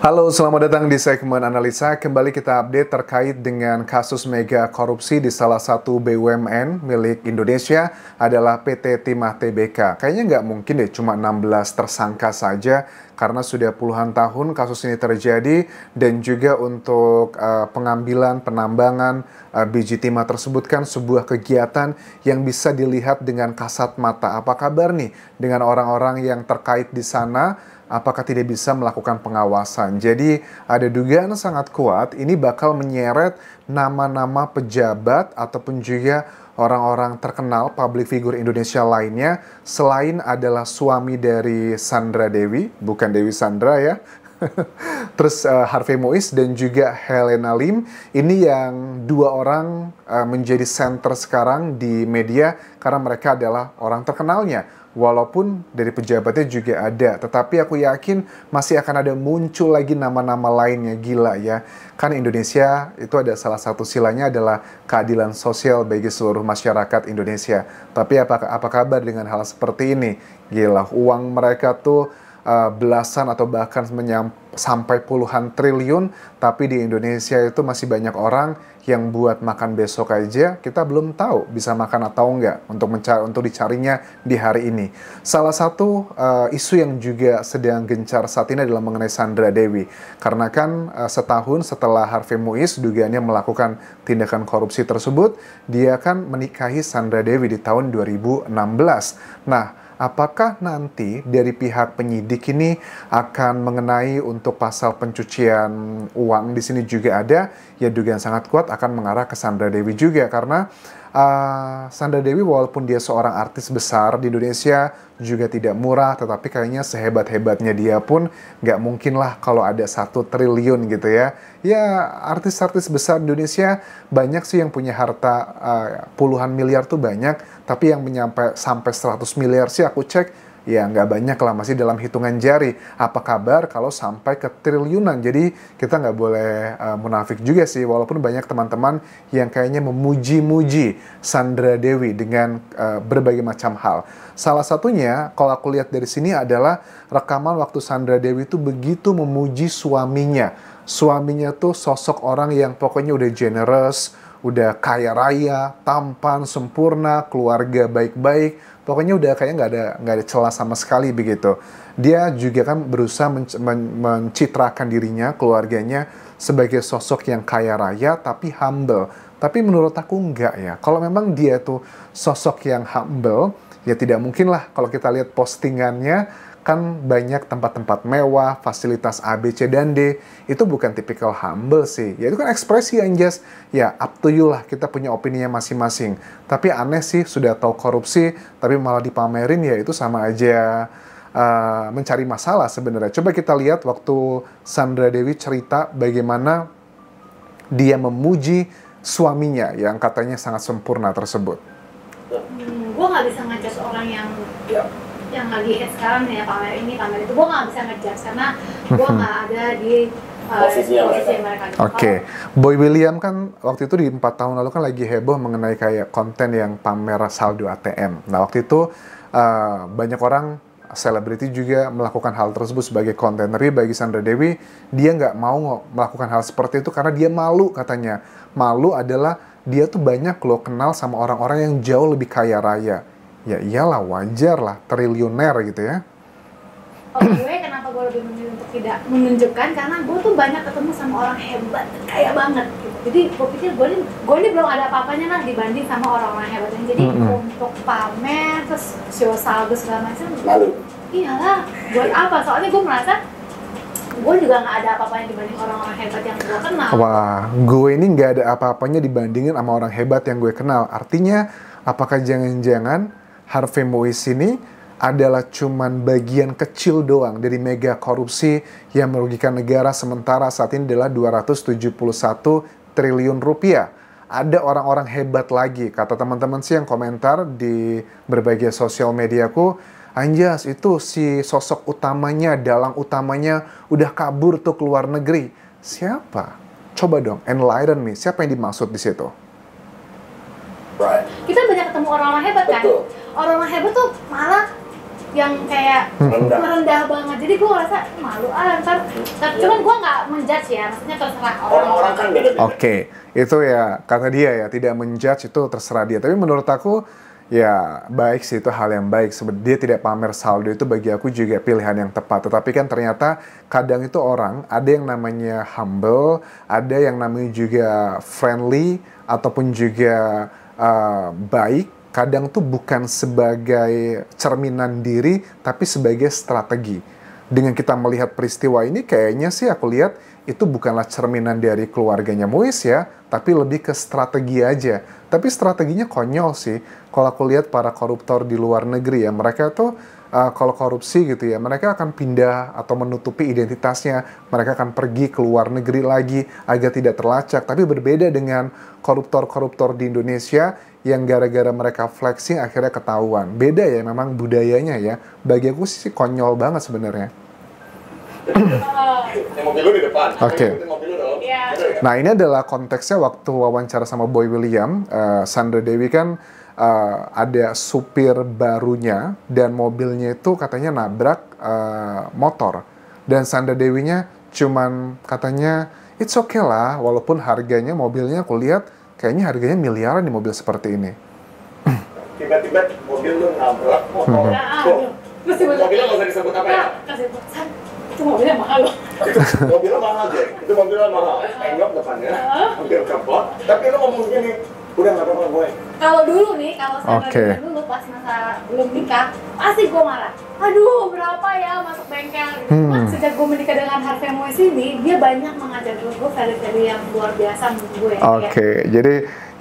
Halo, selamat datang di segmen analisa. Kembali kita update terkait dengan kasus mega korupsi di salah satu BUMN milik Indonesia adalah PT Timah Tbk. Kayaknya nggak mungkin deh cuma 16 tersangka saja karena sudah puluhan tahun kasus ini terjadi dan juga untuk pengambilan, penambangan biji timah tersebut kan sebuah kegiatan yang bisa dilihat dengan kasat mata. Apa kabar nih dengan orang-orang yang terkait di sana? Apakah tidak bisa melakukan pengawasan? Jadi ada dugaan sangat kuat ini bakal menyeret nama-nama pejabat ataupun juga orang-orang terkenal public figure Indonesia lainnya selain adalah suami dari Sandra Dewi, bukan Dewi Sandra ya. Terus Harvey Mois dan juga Helena Lim ini yang dua orang menjadi center sekarang di media karena mereka adalah orang terkenalnya. Walaupun dari pejabatnya juga ada, tetapi aku yakin masih akan ada muncul lagi nama-nama lainnya. Gila ya, kan Indonesia itu ada salah satu silanya adalah keadilan sosial bagi seluruh masyarakat Indonesia. Tapi apa kabar dengan hal seperti ini? Gila, uang mereka tuh belasan atau bahkan sampai puluhan triliun, tapi di Indonesia itu masih banyak orang yang buat makan besok aja kita belum tahu bisa makan atau enggak untuk dicarinya di hari ini. Salah satu isu yang juga sedang gencar saat ini adalah mengenai Sandra Dewi, karena kan setahun setelah Harvey Mois dugaannya melakukan tindakan korupsi tersebut, dia kan menikahi Sandra Dewi di tahun 2016. Nah, apakah nanti dari pihak penyidik ini akan mengenai untuk pasal pencucian uang di sini juga ada, ya dugaan sangat kuat akan mengarah ke Sandra Dewi juga karena Sandra Dewi walaupun dia seorang artis besar di Indonesia juga tidak murah, tetapi kayaknya sehebat-hebatnya dia pun nggak mungkin lah kalau ada 1 triliun gitu ya. Ya artis-artis besar di Indonesia banyak sih yang punya harta puluhan miliar tuh banyak, tapi yang sampai 100 miliar sih aku cek ya nggak banyak lah, masih dalam hitungan jari. Apa kabar kalau sampai ke triliunan? Jadi kita nggak boleh munafik juga sih, walaupun banyak teman-teman yang kayaknya memuji-muji Sandra Dewi dengan berbagai macam hal. Salah satunya kalau aku lihat dari sini adalah rekaman waktu Sandra Dewi itu begitu memuji suaminya. Suaminya tuh sosok orang yang pokoknya udah generous, udah kaya raya, tampan, sempurna, keluarga baik-baik. Pokoknya udah kayak nggak ada celah sama sekali begitu. Dia juga kan berusaha mencitrakan dirinya, keluarganya sebagai sosok yang kaya raya tapi humble. Tapi menurut aku enggak ya. Kalau memang dia tuh sosok yang humble, ya tidak mungkin lah kalau kita lihat postingannya kan banyak tempat-tempat mewah, fasilitas A, B, C, dan D. Itu bukan tipikal humble sih. Ya itu kan ekspresi Anjas. Ya up to you lah, kita punya opininya masing-masing. Tapi aneh sih, sudah tahu korupsi, tapi malah dipamerin, ya itu sama aja mencari masalah sebenarnya. Coba kita lihat waktu Sandra Dewi cerita bagaimana dia memuji suaminya yang katanya sangat sempurna tersebut. Gue nggak bisa ngejudge orang yang lagi hit sekarang nih ya, pamer ini pamer itu. Gue nggak bisa ngejudge karena gue nggak ada di posisi mereka. Oke. Boy William kan waktu itu di 4 tahun lalu kan lagi heboh mengenai kayak konten yang pamer saldo ATM. Nah waktu itu banyak orang selebriti juga melakukan hal tersebut sebagai konten. Tapi bagi Sandra Dewi, dia nggak mau melakukan hal seperti itu karena dia malu katanya. Malu adalah dia tuh banyak loh kenal sama orang-orang yang jauh lebih kaya raya. Ya iyalah, wajar lah, triliuner gitu ya. Oh, gue kenapa gue lebih memilih untuk tidak menunjukkan, karena gue tuh banyak ketemu sama orang hebat, kaya banget gitu. Jadi gue pikir gue ini belum ada apa-apanya lah dibanding sama orang-orang hebat. Jadi untuk pamer, terus show saldo segala macam, iyalah, buat apa? Soalnya gue merasa gue juga nggak ada apa-apanya dibanding orang-orang hebat yang gue kenal. Wah, gue ini nggak ada apa-apanya dibandingin sama orang hebat yang gue kenal. Artinya, apakah jangan-jangan Harvey Mois ini adalah cuman bagian kecil doang dari mega korupsi yang merugikan negara, sementara saat ini adalah 271 triliun rupiah. Ada orang-orang hebat lagi, kata teman-teman sih yang komentar di berbagai sosial mediaku, Anjas itu si sosok utamanya, dalang utamanya udah kabur tuh ke luar negeri. Siapa? Coba dong, enlighten me, siapa yang dimaksud di situ? Kita banyak ketemu orang-orang hebat kan? Orang-orang hebat tuh malah yang kayak merendah banget. Jadi gue ngerasa malu ntar. Cuman gue nggak menjudge ya, maksudnya terserah orang kan beda-beda. Oke, itu ya kata dia ya, tidak menjudge, itu terserah dia. Tapi menurut aku ya baik sih, itu hal yang baik. Sebenarnya dia tidak pamer saldo, itu bagi aku juga pilihan yang tepat. Tetapi kan ternyata kadang itu orang ada yang namanya humble, ada yang namanya juga friendly ataupun juga baik. Kadang tuh bukan sebagai cerminan diri, tapi sebagai strategi. Dengan kita melihat peristiwa ini, kayaknya sih aku lihat itu bukanlah cerminan dari keluarganya Muiz ya, tapi lebih ke strategi aja. Tapi strateginya konyol sih. Kalau aku lihat para koruptor di luar negeri ya, mereka tuh kalau korupsi gitu ya, mereka akan pindah atau menutupi identitasnya. Mereka akan pergi ke luar negeri lagi agar tidak terlacak. Tapi berbeda dengan koruptor-koruptor di Indonesia yang gara-gara mereka flexing akhirnya ketahuan. Beda ya memang budayanya ya. Bagi aku sih konyol banget sebenarnya. Yang mobil lu di depan. Oke. Mobil lu dong. Nah ini adalah konteksnya waktu wawancara sama Boy William. Sandra Dewi kan ada supir barunya dan mobilnya itu katanya nabrak motor. Dan Sandra Dewinya cuman katanya it's okay lah, walaupun harganya mobilnya aku lihat kayaknya harganya miliaran di mobil seperti ini. Tiba-tiba mobil lu nabrak motor. Mobilnya nggak usah disebut apa ya? Itu mobilnya mahal loh. Mobilnya mahal deh. Itu mobilnya mahal. Penyok depannya, mobil kapot. Tapi lu ngomong gini, udah nggak apa-apa gue. Kalau dulu nih, kalau saya dulu pas masa belum nikah, pasti gue marah. Aduh, berapa ya masuk bengkel? Nah, sejak gue menikah dengan Harvey Muiz ini, dia banyak mengajar gue value-value yang luar biasa menurut gue. Oke, jadi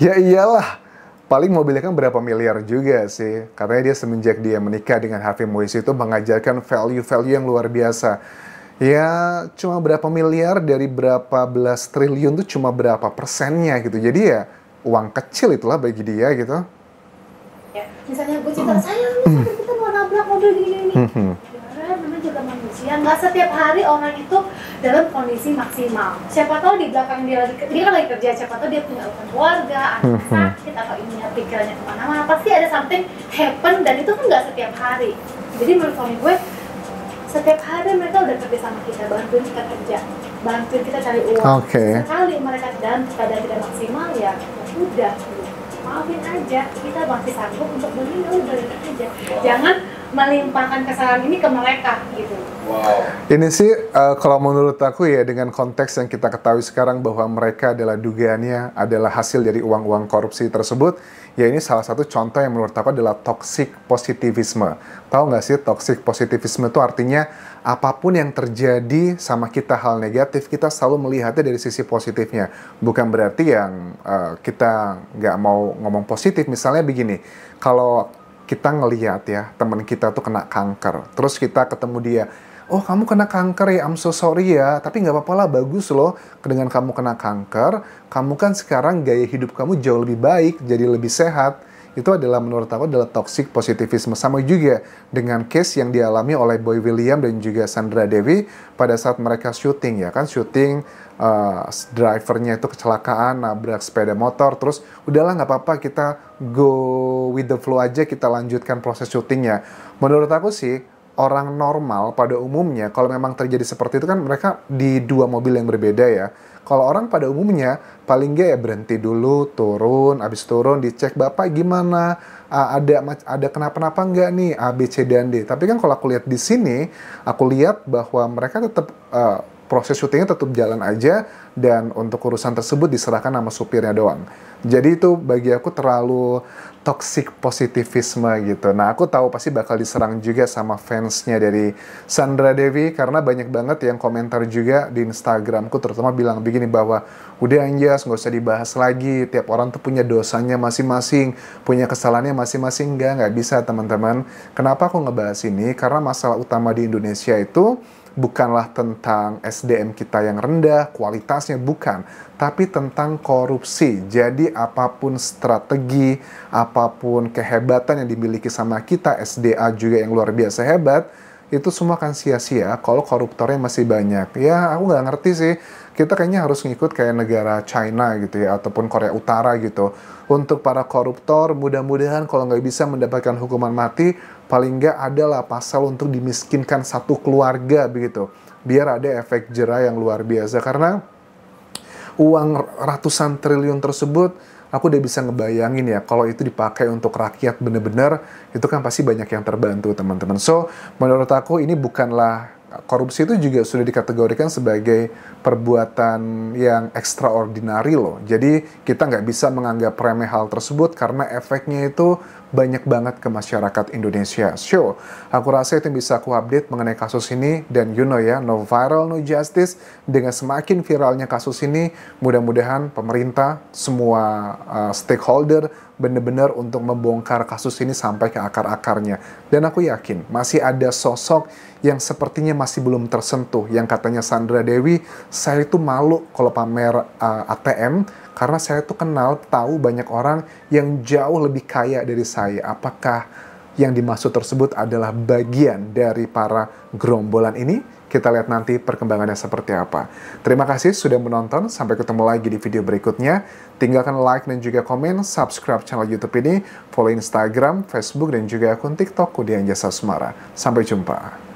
ya iyalah. Paling mobilnya kan berapa miliar juga sih. Karena dia semenjak dia menikah dengan Harvey Muiz itu mengajarkan value-value yang luar biasa. Ya cuma berapa miliar dari berapa belas triliun tuh cuma berapa persennya gitu. Jadi ya uang kecil itulah bagi dia gitu. Ya, misalnya gue cerita, sayang kita mau nabrak mobil gini-gini. Namanya juga manusia, nggak setiap hari orang itu dalam kondisi maksimal. Siapa tahu di belakang dia kan lagi kerja, siapa tahu dia punya urusan keluarga, anak sakit, atau ininya pikirannya kemana-mana. Pasti ada something happen dan itu kan nggak setiap hari. Jadi menurut suami gue, setiap hari mereka udah kerja sama kita, bantuin kita kerja, bantuin kita cari uang. Sekali mereka dalam keadaan tidak maksimal ya udah, maafin aja, kita masih sanggup untuk beli, udah aja. Jangan melimpahkan kesalahan ini ke mereka gitu. Wow. Ini sih kalau menurut aku ya dengan konteks yang kita ketahui sekarang bahwa mereka adalah dugaannya adalah hasil dari uang-uang korupsi tersebut, ya ini salah satu contoh yang menurut aku adalah toxic positivisme. Tahu nggak sih toxic positivisme itu artinya apapun yang terjadi sama kita hal negatif, kita selalu melihatnya dari sisi positifnya. Bukan berarti yang kita nggak mau ngomong positif. Misalnya begini, kalau kita ngelihat ya teman kita tuh kena kanker, terus kita ketemu dia, oh kamu kena kanker ya, I'm so sorry ya, tapi nggak apa-apa lah, bagus loh dengan kamu kena kanker, kamu kan sekarang gaya hidup kamu jauh lebih baik, jadi lebih sehat. Itu adalah menurut aku adalah toxic positivisme. Sama juga dengan case yang dialami oleh Boy William dan juga Sandra Dewi pada saat mereka syuting ya kan, syuting drivernya itu kecelakaan, nabrak sepeda motor, terus udahlah nggak apa-apa, kita go with the flow aja, kita lanjutkan proses syutingnya. Menurut aku sih orang normal pada umumnya kalau memang terjadi seperti itu kan mereka di dua mobil yang berbeda ya. Kalau orang pada umumnya paling nggak ya berhenti dulu, turun, abis turun dicek bapak gimana, ada kenapa-napa nggak nih A, B, C dan D. Tapi kan kalau aku lihat di sini, aku lihat bahwa mereka tetap proses syutingnya tetap jalan aja dan untuk urusan tersebut diserahkan sama supirnya doang. Jadi itu bagi aku terlalu toxic positivisme gitu. Nah aku tahu pasti bakal diserang juga sama fansnya dari Sandra Dewi karena banyak banget yang komentar juga di Instagramku terutama bilang begini bahwa udah Anjas nggak usah dibahas lagi, tiap orang tuh punya dosanya masing-masing, punya kesalahannya masing-masing. Nggak bisa teman-teman. Kenapa aku ngebahas ini? Karena masalah utama di Indonesia itu bukanlah tentang SDM kita yang rendah, kualitasnya bukan, tapi tentang korupsi. Jadi apapun strategi, apapun kehebatan yang dimiliki sama kita, SDA juga yang luar biasa hebat, itu semua akan sia-sia kalau koruptornya masih banyak. Ya, aku nggak ngerti sih. Kita kayaknya harus ngikut kayak negara China gitu ya, ataupun Korea Utara gitu. Untuk para koruptor, mudah-mudahan kalau nggak bisa mendapatkan hukuman mati, paling nggak adalah pasal untuk dimiskinkan satu keluarga begitu. Biar ada efek jera yang luar biasa. Karena uang ratusan triliun tersebut, aku udah bisa ngebayangin ya, kalau itu dipakai untuk rakyat bener-bener, itu kan pasti banyak yang terbantu teman-teman. So, menurut aku ini bukanlah, korupsi itu juga sudah dikategorikan sebagai perbuatan yang extraordinary loh. Jadi kita nggak bisa menganggap remeh hal tersebut karena efeknya itu banyak banget ke masyarakat Indonesia. So, aku rasa itu yang bisa aku update mengenai kasus ini. Dan you know ya, no viral, no justice. Dengan semakin viralnya kasus ini, mudah-mudahan pemerintah, semua stakeholder benar-benar untuk membongkar kasus ini sampai ke akar-akarnya. Dan aku yakin masih ada sosok yang sepertinya masih belum tersentuh. Yang katanya Sandra Dewi, saya itu malu kalau pamer ATM karena saya tuh kenal, tahu banyak orang yang jauh lebih kaya dari saya. Apakah yang dimaksud tersebut adalah bagian dari para gerombolan ini? Kita lihat nanti perkembangannya seperti apa. Terima kasih sudah menonton. Sampai ketemu lagi di video berikutnya. Tinggalkan like dan juga komen, subscribe channel YouTube ini, follow Instagram, Facebook, dan juga akun TikTok Kudian Jasa Asmara. Sampai jumpa.